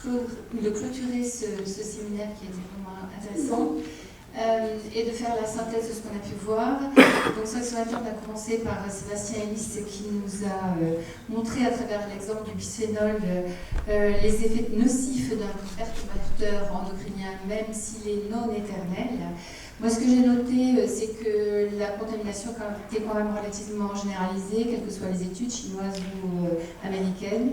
clôturer ce séminaire qui était vraiment intéressant et de faire la synthèse de ce qu'on a pu voir. Donc, sur l'explorateur, on a commencé par Sébastien Ellis qui nous a montré à travers l'exemple du bisphénol les effets nocifs d'un perturbateur endocrinien, même s'il est non éternel. Moi, ce que j'ai noté, c'est que la contamination était quand même relativement généralisée, quelles que soient les études chinoises ou américaines.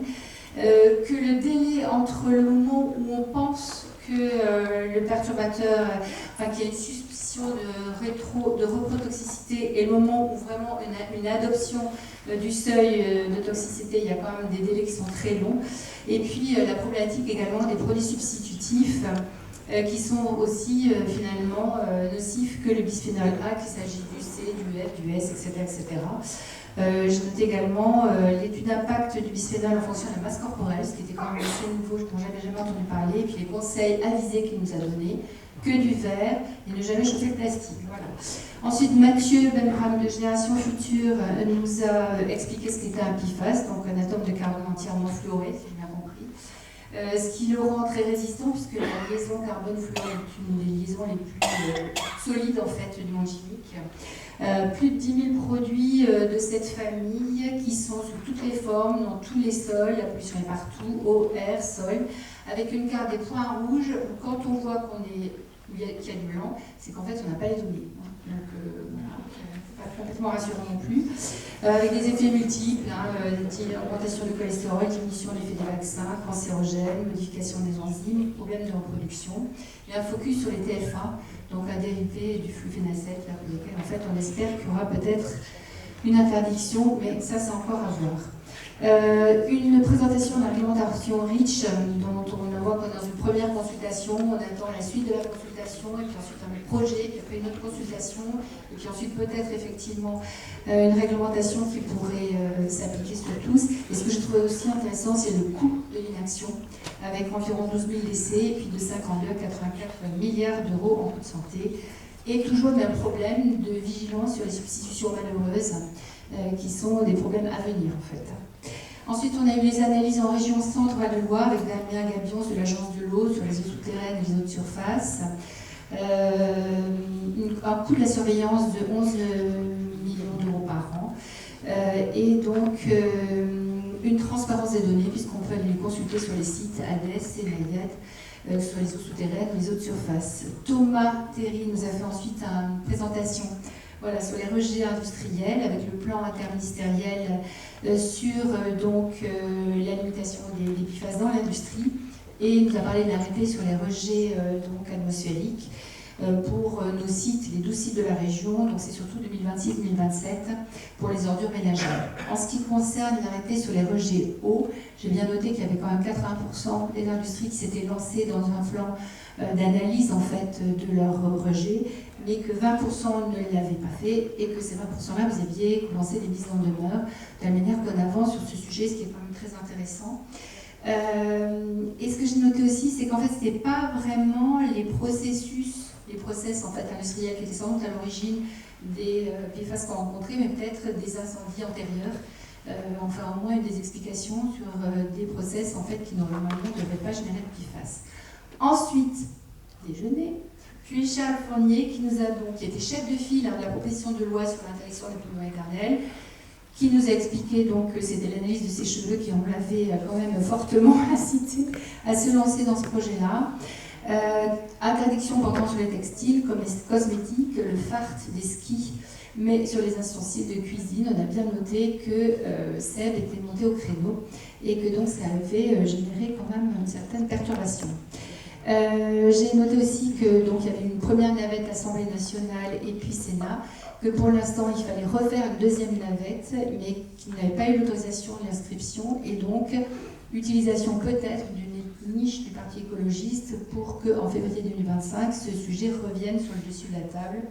Que le délai entre le moment où on pense que le perturbateur, qu'il y a une suspicion de reprotoxicité et le moment où vraiment une adoption du seuil de toxicité, il y a quand même des délais qui sont très longs. Et puis la problématique également des produits substitutifs qui sont aussi finalement nocifs que le bisphénol A, qu'il s'agit du C, du F, du S, etc. etc. J'ai noté également l'étude d'impact du bisphénol en fonction de la masse corporelle, ce qui était quand même assez nouveau, dont j'avais jamais entendu parler, et puis les conseils avisés qu'il nous a donnés, que du verre et ne jamais chauffer le plastique. Voilà. Ensuite, Mathieu Benram de Génération Future nous a expliqué ce qu'était un PFAS, donc un atome de carbone entièrement fluoré, si j'ai bien compris. Ce qui le rend très résistant, puisque la liaison carbone-fluor est une des liaisons les plus solides en fait du monde chimique. Plus de 10 000 produits de cette famille qui sont sous toutes les formes, dans tous les sols, la pollution est partout, eau, air, sol, avec une carte des points rouges où quand on voit qu'il y a du blanc, c'est qu'en fait on n'a pas les données. Donc voilà, pas complètement rassurant non plus. Avec des effets multiples, augmentation du cholestérol, diminution de l'effet des vaccins, cancérogènes, modification des enzymes, problèmes de reproduction. Il y a un focus sur les TFA, donc un dérivé du fluphénacet, pour lequel en fait on espère qu'il y aura peut-être une interdiction, mais ça c'est encore à voir. Une présentation d'argumentation riche dont on voit qu'on est dans une première consultation, on attend la suite de la consultation et puis ensuite un projet, puis après une autre consultation et puis ensuite peut-être effectivement une réglementation qui pourrait s'appliquer sur tous. Et ce que je trouvais aussi intéressant, c'est le coût de l'inaction avec environ 12 000 décès et puis de 52 à 84 milliards d'euros en coût de santé. Et toujours le même problème de vigilance sur les substitutions malheureuses qui sont des problèmes à venir en fait. Ensuite, on a eu les analyses en région Centre-Val-de-Loire avec Damien Gabion de l'Agence de l'eau sur les eaux souterraines et les eaux de surface. Un coût de la surveillance de 11 millions d'euros par an. Et donc, une transparence des données, puisqu'on peut les consulter sur les sites ADES et Maillet, sur les eaux souterraines et les eaux de surface. Thomas Terry nous a fait ensuite une présentation sur les rejets industriels avec le plan interministériel sur la limitation des PFAS dans l'industrie et il nous a parlé de l'arrêté sur les rejets atmosphériques pour nos sites, les 12 sites de la région, donc c'est surtout 2026-2027 pour les ordures ménagères. En ce qui concerne l'arrêté sur les rejets eau, j'ai bien noté qu'il y avait quand même 80% des industries qui s'étaient lancées dans un plan d'analyse en fait de leurs rejets, mais que 20% ne l'avaient pas fait et que ces 20%-là, vous aviez commencé des mises en demeure de la manière qu'on avance sur ce sujet, ce qui est quand même très intéressant. Et ce que j'ai noté aussi, c'est qu'en fait, ce n'était pas vraiment les process en fait, industriels qui étaient sans doute à l'origine des PFAS qu'on rencontrait, mais peut-être des incendies antérieurs. Enfin, au moins une des explications sur des process en fait, qui normalement ne devraient pas générer de PFAS. Ensuite, déjeuner. Puis Charles Fournier, qui était chef de file de la proposition de loi sur l'interdiction des polluants éternels, qui nous a expliqué donc que c'était l'analyse de ses cheveux qui l'avait quand même fortement incité à se lancer dans ce projet-là. Interdiction portant sur les textiles, comme les cosmétiques, le fart des skis, mais sur les ustensiles de cuisine, on a bien noté que Seb était monté au créneau et que donc ça avait généré quand même une certaine perturbation. J'ai noté aussi que donc il y avait une première navette Assemblée nationale et puis Sénat, que pour l'instant il fallait refaire une deuxième navette, mais qui n'avait pas eu l'autorisation de l'inscription et donc utilisation peut-être d'une niche du Parti écologiste pour qu'en février 2025 ce sujet revienne sur le dessus de la table.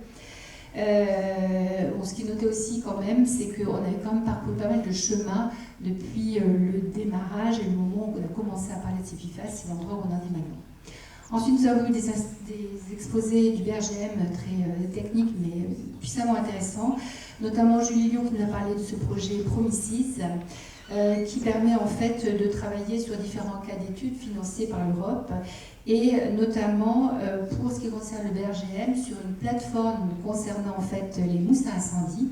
Ce qui est noté aussi quand même, c'est qu'on avait quand même parcouru pas mal de chemin depuis le démarrage et le moment où on a commencé à parler de ces PFAS, c'est l'endroit où on en est maintenant. Ensuite, nous avons eu des exposés du BRGM très techniques, mais puissamment intéressants, notamment Julie Lyon qui nous a parlé de ce projet Promises, qui permet en fait de travailler sur différents cas d'études financés par l'Europe et notamment pour ce qui concerne le BRGM sur une plateforme concernant en fait les mousses à incendie,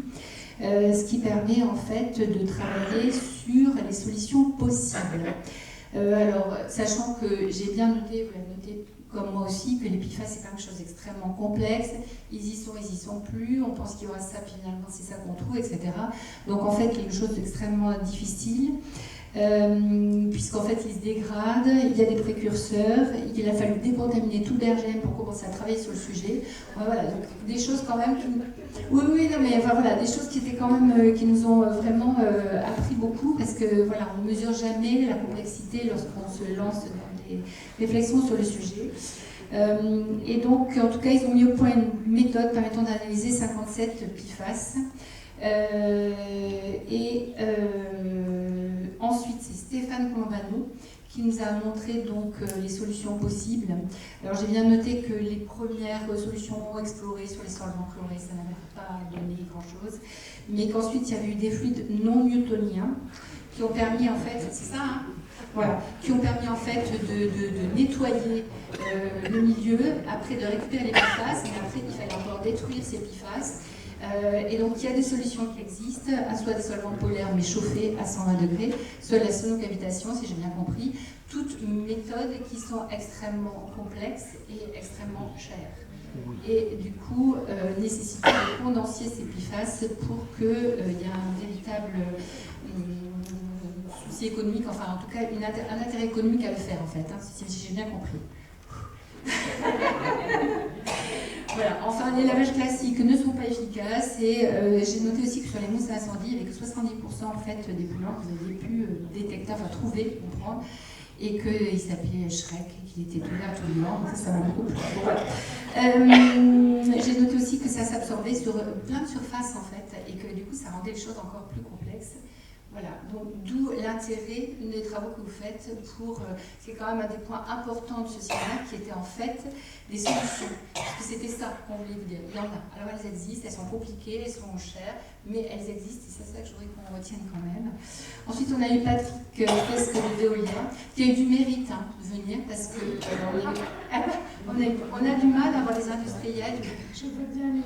ce qui permet en fait de travailler sur les solutions possibles. Alors, sachant que j'ai bien noté, vous l'avez noté comme moi aussi, que les PFAS c'est quand même quelque chose d'extrêmement complexe, ils y sont plus, on pense qu'il y aura ça, puis finalement c'est ça qu'on trouve, etc. Donc en fait quelque chose d'extrêmement difficile, puisqu'en fait ils se dégradent, il y a des précurseurs, il a fallu décontaminer tout le BRGM pour commencer à travailler sur le sujet. Voilà, donc des choses quand même qui... Oui, non, mais enfin, voilà, des choses qui étaient quand même, qui nous ont vraiment appris beaucoup, parce que voilà, on ne mesure jamais la complexité lorsqu'on se lance dans des réflexions sur le sujet. Et donc, en tout cas, ils ont mis au point une méthode permettant d'analyser 57 PFAS. Ensuite, c'est Stéphane Colombano qui nous a montré donc les solutions possibles. Alors j'ai bien noté que les premières solutions explorées sur les solvants chlorés, ça n'avait pas donné grand-chose, mais qu'ensuite il y avait eu des fluides non newtoniens qui ont permis en fait, c'est ça, hein, voilà, qui ont permis en fait de nettoyer le milieu, après de récupérer les PFAS, mais après il fallait encore détruire ces PFAS. Et donc il y a des solutions qui existent, soit des solvants polaires mais chauffés à 120 degrés, soit la sonocavitation, si j'ai bien compris, toutes méthodes qui sont extrêmement complexes et extrêmement chères. Et du coup, nécessitent de condenser ces PFAS pour qu'il y ait un véritable souci économique, enfin en tout cas un intérêt économique à le faire en fait, hein, si j'ai bien compris. Voilà, enfin les lavages classiques ne sont pas efficaces et j'ai noté aussi que sur les mousses à incendie, il n'y avait que 70% en fait des polluants que vous avez pu détecter, enfin trouver, comprendre, et qu'il s'appelait Shrek et qu'il était ouvert à tout le monde, ça m'a beaucoup plu. Voilà. J'ai noté aussi que ça s'absorbait sur plein de surfaces en fait et que du coup ça rendait les choses encore plus complexes. Voilà, donc d'où l'intérêt des travaux que vous faites pour, c'est quand même un des points importants de ce séminaire qui était en fait des solutions. Parce que c'était ça qu'on voulait vous dire. Il y en a. Alors elles existent, elles sont compliquées, elles sont chères, mais elles existent et c'est ça que je voudrais qu'on retienne quand même. Ensuite, on a eu Patrick Presque de Veolia, qui a eu du mérite de venir parce que on a du mal à avoir les industriels. Je veux bien les...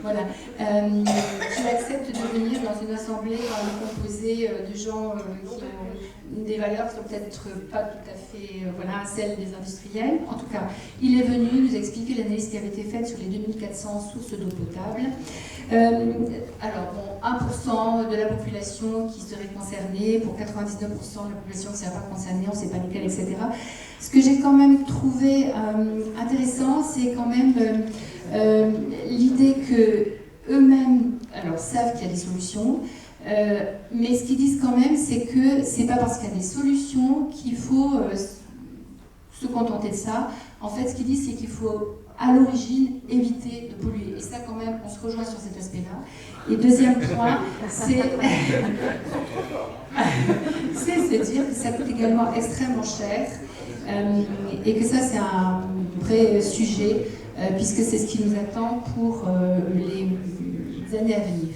Voilà. Qui acceptent de venir dans une assemblée composée de gens qui ont des valeurs qui sont peut-être pas tout à fait celles des industriels. En tout cas, il est venu nous expliquer l'analyse qui avait été faite sur les 2400 sources d'eau potable. Alors, bon, 1% de la population qui serait concernée, pour 99% de la population qui ne serait pas concernée, on ne sait pas lesquelles, etc. Ce que j'ai quand même trouvé intéressant, c'est quand même l'idée qu'eux-mêmes savent qu'il y a des solutions, mais ce qu'ils disent quand même, c'est que c'est pas parce qu'il y a des solutions qu'il faut se contenter de ça. En fait, ce qu'ils disent, c'est qu'il faut à l'origine éviter de polluer. Et ça, quand même, on se rejoint sur cet aspect-là. Et deuxième point, c'est se dire que ça coûte également extrêmement cher et que ça, c'est un vrai sujet puisque c'est ce qui nous attend pour les années à venir.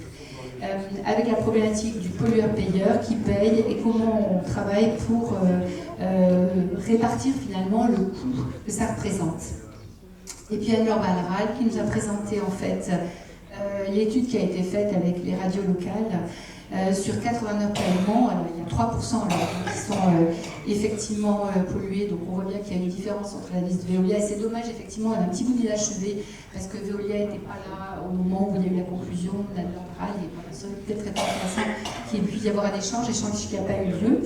Avec la problématique du pollueur-payeur qui paye et comment on travaille pour répartir finalement le coût que ça représente. Et puis Anne-Laure Balleral qui nous a présenté en fait l'étude qui a été faite avec les radios locales sur 89 prélèvements. Alors il y a 3% qui sont effectivement pollués, donc on voit bien qu'il y a une différence entre la liste de Veolia et c'est dommage effectivement, elle a un petit bout d'inachevé parce que Veolia n'était pas là au moment où il y a eu la conclusion d'Anne-Laure Balleral et voilà, ça aurait peut-être été intéressant qu'il puisse y avoir un échange qui n'a pas eu lieu.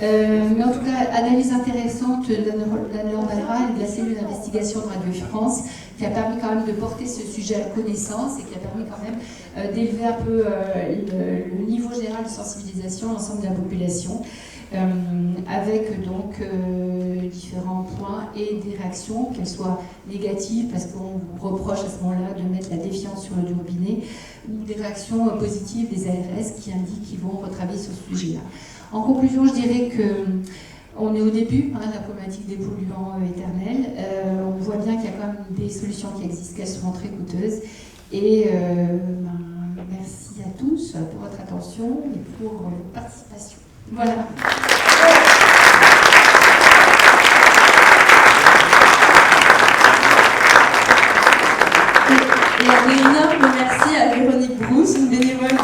Mais en tout cas, analyse intéressante d'Anne-Laure Balleral et de la cellule d'investigation de Radio France qui a permis quand même de porter ce sujet à connaissance et qui a permis quand même d'élever un peu le niveau général de sensibilisation de l'ensemble de la population avec donc différents points et des réactions, qu'elles soient négatives parce qu'on vous reproche à ce moment-là de mettre la défiance sur le robinet ou des réactions positives des ARS qui indiquent qu'ils vont retravailler sur ce sujet-là. En conclusion, je dirais que on est au début de la problématique des polluants éternels. On voit bien qu'il y a quand même des solutions qui existent, qu'elles sont très coûteuses. Et merci à tous pour votre attention et pour votre participation. Voilà. Et un énorme merci à Véronique Brousse, une bénévole